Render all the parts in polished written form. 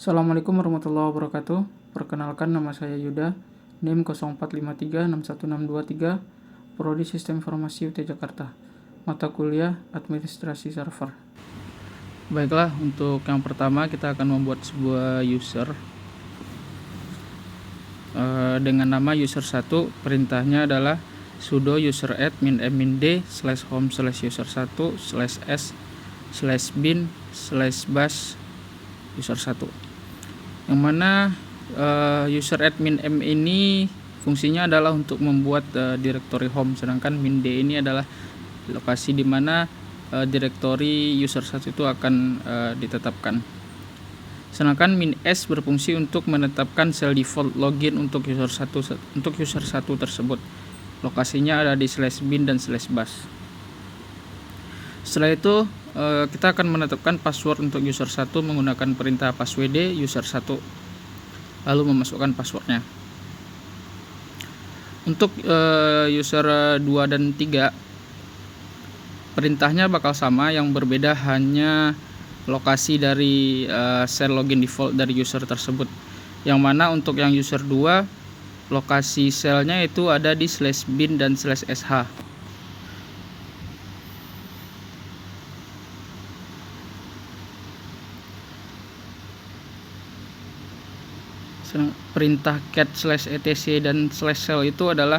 Assalamualaikum warahmatullahi wabarakatuh. Perkenalkan, nama saya Yuda, NIM 0453616623, Prodi Sistem Informasi UT Jakarta, mata kuliah Administrasi Server. Baiklah, untuk yang pertama kita akan membuat sebuah user dengan nama user1. Perintahnya adalah sudo user add -home/user1/s/bin/bus user1, yang mana user admin m ini fungsinya adalah untuk membuat direktori home, sedangkan min d ini adalah lokasi di mana direktori user1 itu akan ditetapkan. Sedangkan min s berfungsi untuk menetapkan sel default login untuk user1 tersebut. Lokasinya ada di /bin dan /bus. Setelah itu kita akan menetapkan password untuk user1 menggunakan perintah passwd user1, lalu memasukkan passwordnya. Untuk user 2 dan 3 perintahnya bakal sama, yang berbeda hanya lokasi dari sel login default dari user tersebut, yang mana untuk yang user 2 lokasi selnya itu ada di /bin dan /sh. Perintah cat /etc dan /cell itu adalah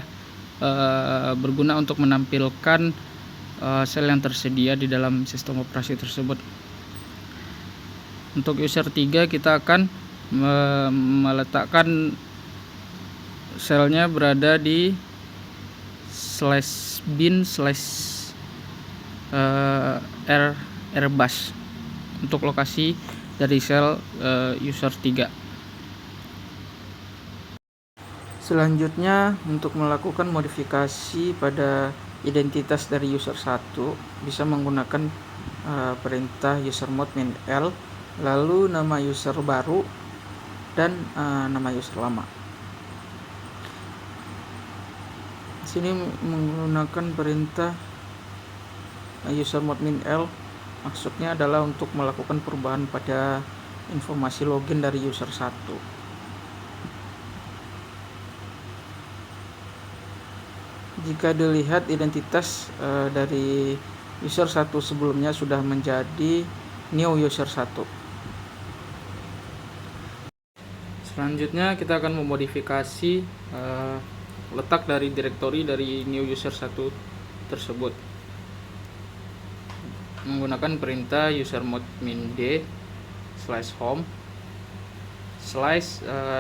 berguna untuk menampilkan sel yang tersedia di dalam sistem operasi tersebut. Untuk user 3 kita akan meletakkan selnya berada di /bin/rbus untuk lokasi dari sel user 3. Selanjutnya, untuk melakukan modifikasi pada identitas dari user 1 bisa menggunakan perintah usermod -l, lalu nama user baru dan nama user lama. Di sini menggunakan perintah usermod -l, maksudnya adalah untuk melakukan perubahan pada informasi login dari user 1. Jika dilihat identitas dari user 1 sebelumnya sudah menjadi new user 1. Selanjutnya kita akan memodifikasi letak dari direktori dari new user 1 tersebut menggunakan perintah usermod -d /home/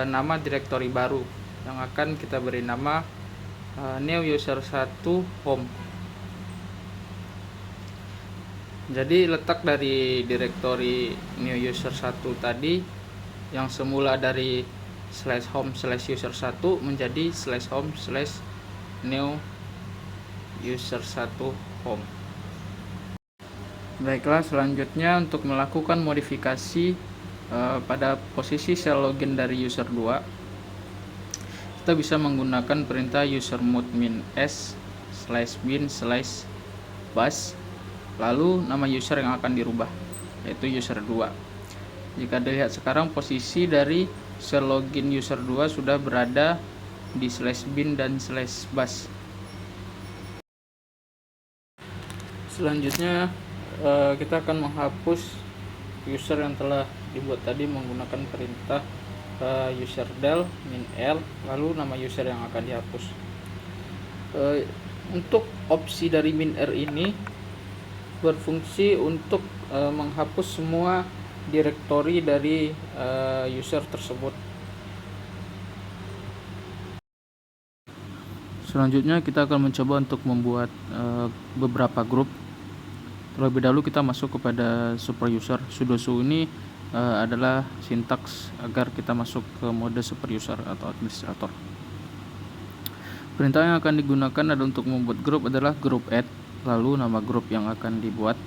nama direktori baru yang akan kita beri nama new user 1 home. Jadi letak dari direktori new user 1 tadi yang semula dari /home/user1 menjadi /home/new user 1 home. Baiklah, selanjutnya untuk melakukan modifikasi pada posisi sel login dari user 2, kita bisa menggunakan perintah usermod -s /bin/bus, lalu nama user yang akan dirubah yaitu user 2. Jika dilihat sekarang, posisi dari sel login user 2 sudah berada di /bin dan /bus. Selanjutnya kita akan menghapus user yang telah dibuat tadi menggunakan perintah userdel -l, lalu nama user yang akan dihapus. Untuk opsi dari -r ini berfungsi untuk menghapus semua direktori dari user tersebut. Selanjutnya kita akan mencoba untuk membuat beberapa grup. Terlebih dahulu kita masuk kepada super user. Sudo ini adalah sintaks agar kita masuk ke mode super user atau administrator. Perintah yang akan digunakan adalah untuk membuat grup adalah group add, lalu nama grup yang akan dibuat.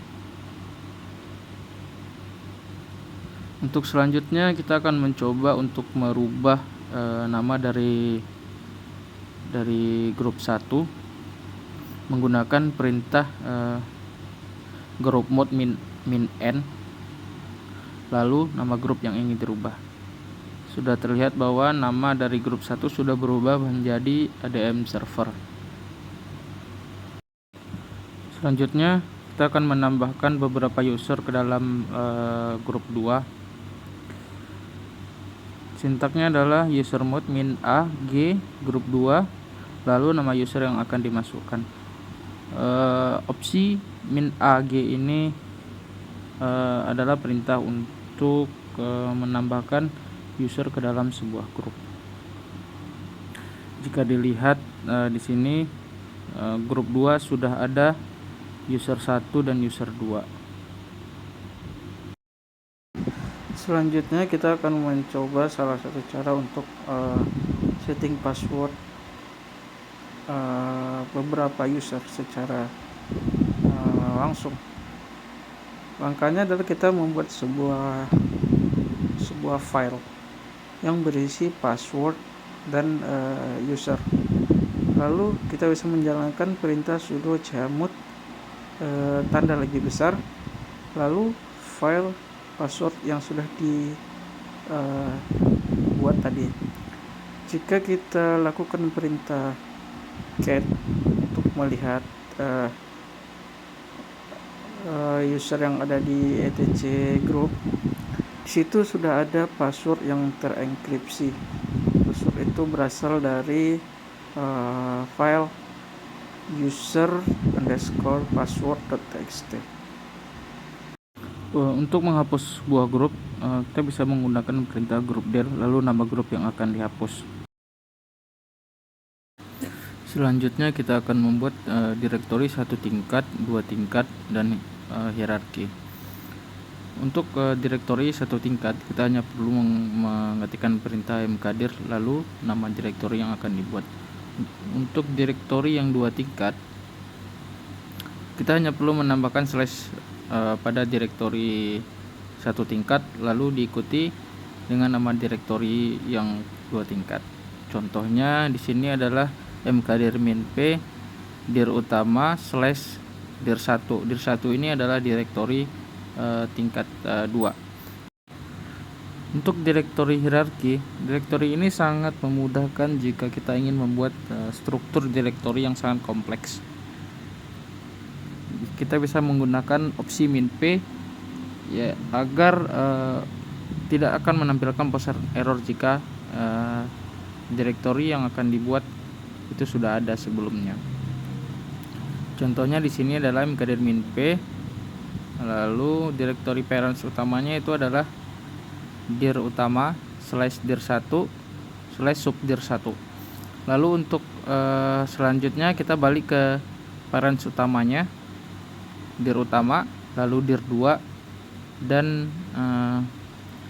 Untuk selanjutnya kita akan mencoba untuk merubah nama dari grup 1 menggunakan perintah group mode -n, lalu nama grup yang ingin dirubah. Sudah terlihat bahwa nama dari grup 1 sudah berubah menjadi ADM server. Selanjutnya kita akan menambahkan beberapa user ke dalam grup 2. Sintaknya adalah user mode min a g grup 2, lalu nama user yang akan dimasukkan. Opsi min a g ini adalah perintah untuk menambahkan user ke dalam sebuah grup. Jika dilihat di sini grup 2 sudah ada user 1 dan user 2. Selanjutnya kita akan mencoba salah satu cara untuk setting password beberapa user secara langsung. Langkahnya adalah kita membuat sebuah file yang berisi password dan user. Lalu kita bisa menjalankan perintah sudo chmod tanda lagi besar, lalu file password yang sudah dibuat tadi. Jika kita lakukan perintah cat untuk melihat user yang ada di etc group, di situ sudah ada password yang terenkripsi. Password itu berasal dari file user_password.txt. Untuk menghapus sebuah grup, kita bisa menggunakan perintah group dir, lalu nama grup yang akan dihapus. Selanjutnya kita akan membuat direktori 1 tingkat, 2 tingkat, dan hierarki. Untuk direktori 1 tingkat, kita hanya perlu mengetikkan perintah mkdir, lalu nama direktori yang akan dibuat. Untuk direktori yang 2 tingkat, kita hanya perlu menambahkan slash pada direktori 1 tingkat, lalu diikuti dengan nama direktori yang 2 tingkat. Contohnya di sini adalah mkdir min p dir utama slash dir 1. Dir 1 ini adalah direktori tingkat 2. Untuk direktori hierarki, direktori ini sangat memudahkan jika kita ingin membuat struktur direktori yang sangat kompleks. Kita bisa menggunakan opsi min p ya, agar tidak akan menampilkan poster error jika direktori yang akan dibuat itu sudah ada sebelumnya. Contohnya di sini adalah mkdir min p, lalu direktori parents utamanya itu adalah dir utama slash dir 1 slash subdir 1. Lalu untuk selanjutnya kita balik ke parents utamanya, dir utama, lalu dir 2 dan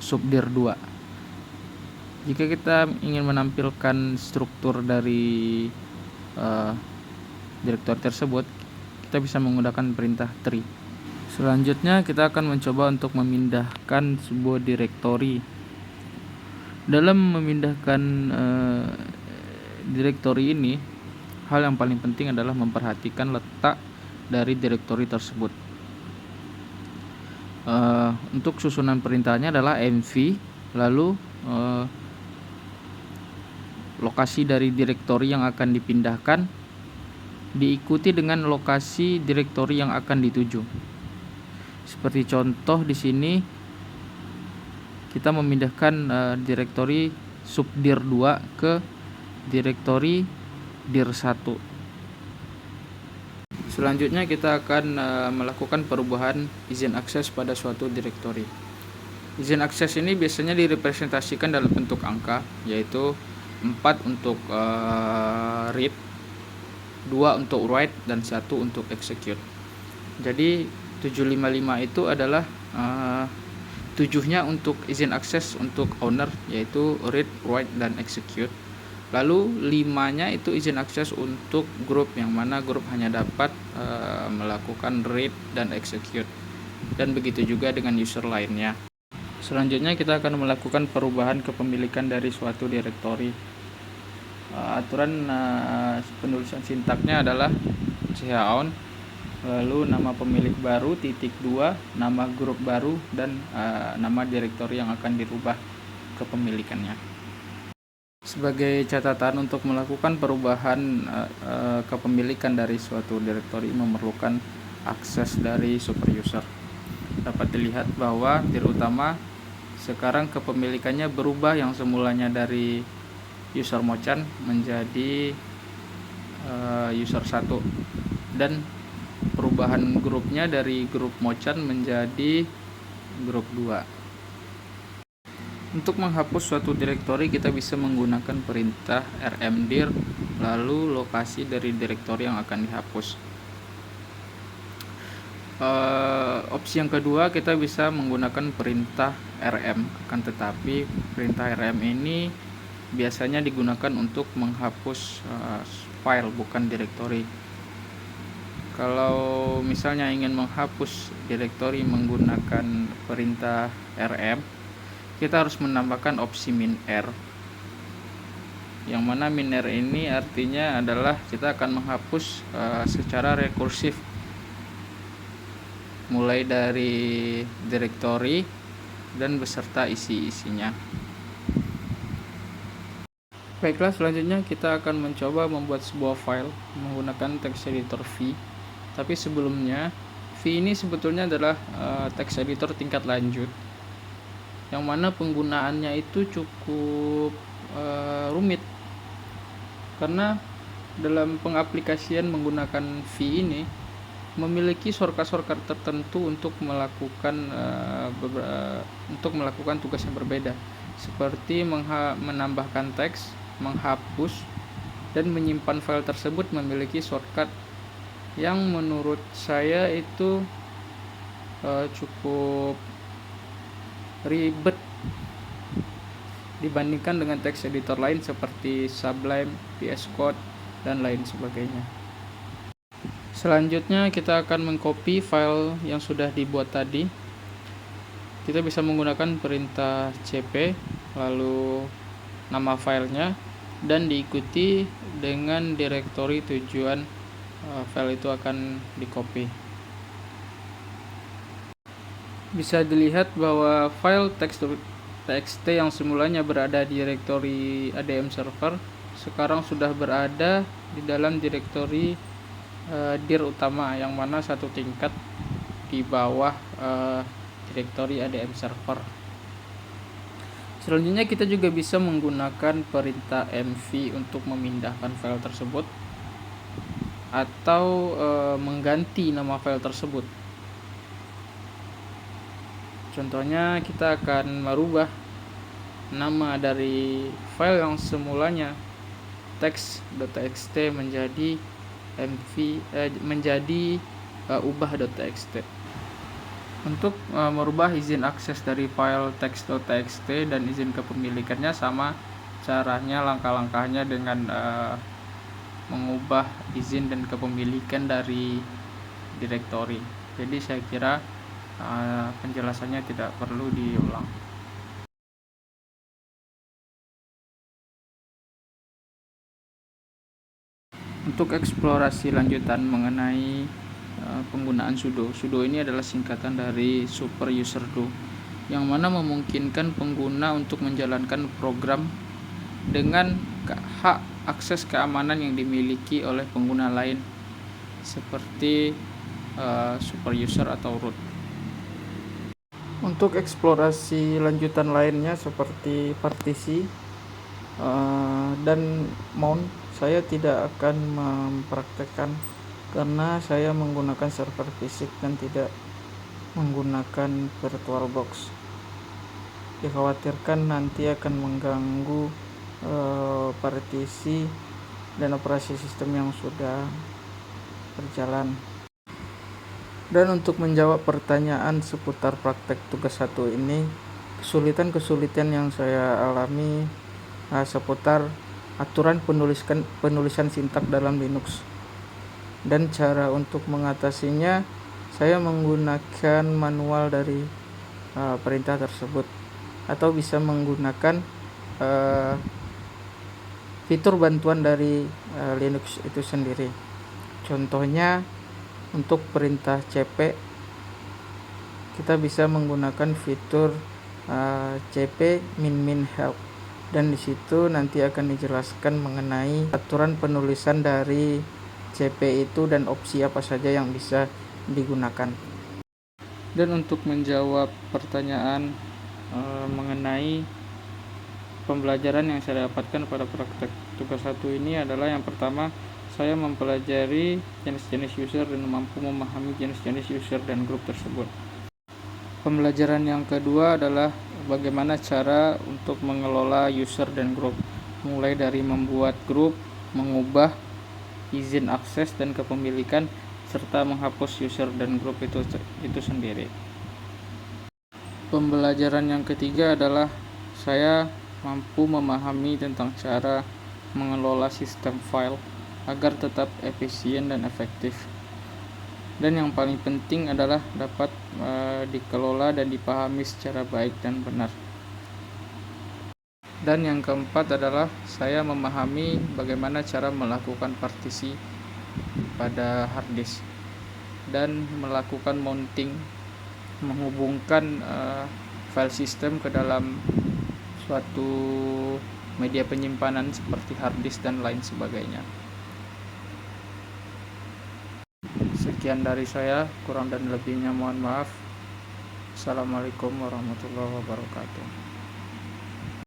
subdir 2. Jika kita ingin menampilkan struktur dari direktori tersebut, kita bisa menggunakan perintah tree. Selanjutnya kita akan mencoba untuk memindahkan sebuah direktori. Dalam memindahkan direktori ini, hal yang paling penting adalah memperhatikan letak dari direktori tersebut. Untuk susunan perintahnya adalah mv, lalu lokasi dari direktori yang akan dipindahkan diikuti dengan lokasi direktori yang akan dituju. Seperti contoh di sini kita memindahkan direktori subdir 2 ke direktori dir 1. Selanjutnya kita akan melakukan perubahan izin akses pada suatu direktori. Izin akses ini biasanya direpresentasikan dalam bentuk angka, yaitu 4 untuk read, 2 untuk write, dan 1 untuk execute. Jadi 755 itu adalah 7-nya untuk izin akses untuk owner, yaitu read, write, dan execute. Lalu 5-nya itu izin akses untuk grup, yang mana grup hanya dapat melakukan read dan execute, dan begitu juga dengan user lainnya. Selanjutnya kita akan melakukan perubahan kepemilikan dari suatu direktori. Aturan penulisan sintaknya adalah chown lalu nama pemilik baru, titik 2, nama grup baru, dan nama direktori yang akan dirubah kepemilikannya. Sebagai catatan, untuk melakukan perubahan kepemilikan dari suatu direktori memerlukan akses dari super user. Dapat dilihat bahwa dir utama sekarang kepemilikannya berubah, yang semulanya dari user Mochan menjadi user 1, dan perubahan grupnya dari grup Mochan menjadi grup 2. Untuk menghapus suatu direktori, kita bisa menggunakan perintah rmdir lalu lokasi dari direktori yang akan dihapus. Opsi yang kedua, kita bisa menggunakan perintah rm, akan tetapi perintah rm ini biasanya digunakan untuk menghapus file, bukan direktori. Kalau misalnya ingin menghapus direktori menggunakan perintah rm, kita harus menambahkan opsi min-r, yang mana min-r ini artinya adalah kita akan menghapus secara rekursif, mulai dari direktori dan beserta isi-isinya. Baiklah, selanjutnya kita akan mencoba membuat sebuah file menggunakan text editor V. Tapi sebelumnya, V ini sebetulnya adalah text editor tingkat lanjut, yang mana penggunaannya itu cukup rumit, karena dalam pengaplikasian menggunakan V ini memiliki shortcut tertentu untuk melakukan tugas yang berbeda, seperti menambahkan teks, menghapus, dan menyimpan file tersebut memiliki shortcut yang menurut saya itu cukup ribet dibandingkan dengan text editor lain seperti Sublime, VS Code, dan lain sebagainya. Selanjutnya kita akan mengcopy file yang sudah dibuat tadi. Kita bisa menggunakan perintah cp, lalu nama filenya, dan diikuti dengan direktori tujuan file itu akan di-copy. Bisa dilihat bahwa file txt yang semulanya berada di direktori ADM server sekarang sudah berada di dalam direktori dir utama, yang mana satu tingkat di bawah direktori ADM server. Selanjutnya kita juga bisa menggunakan perintah mv untuk memindahkan file tersebut atau mengganti nama file tersebut. Contohnya, kita akan merubah nama dari file yang semulanya text.txt menjadi ubah.txt. Untuk merubah izin akses dari file text.txt dan izin kepemilikannya sama caranya, langkah-langkahnya dengan mengubah izin dan kepemilikan dari direktori. Jadi saya kira penjelasannya tidak perlu diulang. Untuk eksplorasi lanjutan mengenai penggunaan sudo. Sudo ini adalah singkatan dari super user do, yang mana memungkinkan pengguna untuk menjalankan program dengan hak akses keamanan yang dimiliki oleh pengguna lain, seperti super user atau root. Untuk eksplorasi lanjutan lainnya seperti partisi dan mount, saya tidak akan mempraktekkan karena saya menggunakan server fisik dan tidak menggunakan VirtualBox. Dikhawatirkan nanti akan mengganggu partisi dan operasi sistem yang sudah berjalan. Dan untuk menjawab pertanyaan seputar praktek tugas 1 ini, kesulitan yang saya alami seputar aturan penulisan sintak dalam Linux, dan cara untuk mengatasinya saya menggunakan manual dari perintah tersebut, atau bisa menggunakan fitur bantuan dari Linux itu sendiri. Contohnya Untuk perintah cp kita bisa menggunakan fitur cp min help, dan di situ nanti akan dijelaskan mengenai aturan penulisan dari cp itu dan opsi apa saja yang bisa digunakan. Dan untuk menjawab pertanyaan mengenai pembelajaran yang saya dapatkan pada praktek tugas 1 ini adalah yang pertama, saya mempelajari jenis-jenis user dan mampu memahami jenis-jenis user dan grup tersebut. Pembelajaran yang kedua adalah bagaimana cara untuk mengelola user dan grup, mulai dari membuat grup, mengubah izin akses dan kepemilikan, serta menghapus user dan grup itu sendiri. Pembelajaran yang ketiga adalah saya mampu memahami tentang cara mengelola sistem file agar tetap efisien dan efektif. Dan yang paling penting adalah dapat dikelola dan dipahami secara baik dan benar. Dan yang keempat adalah saya memahami bagaimana cara melakukan partisi pada hard disk dan melakukan mounting, menghubungkan file system ke dalam suatu media penyimpanan seperti hard disk dan lain sebagainya. Sekian dari saya, kurang dan lebihnya mohon maaf. Assalamualaikum warahmatullahi wabarakatuh.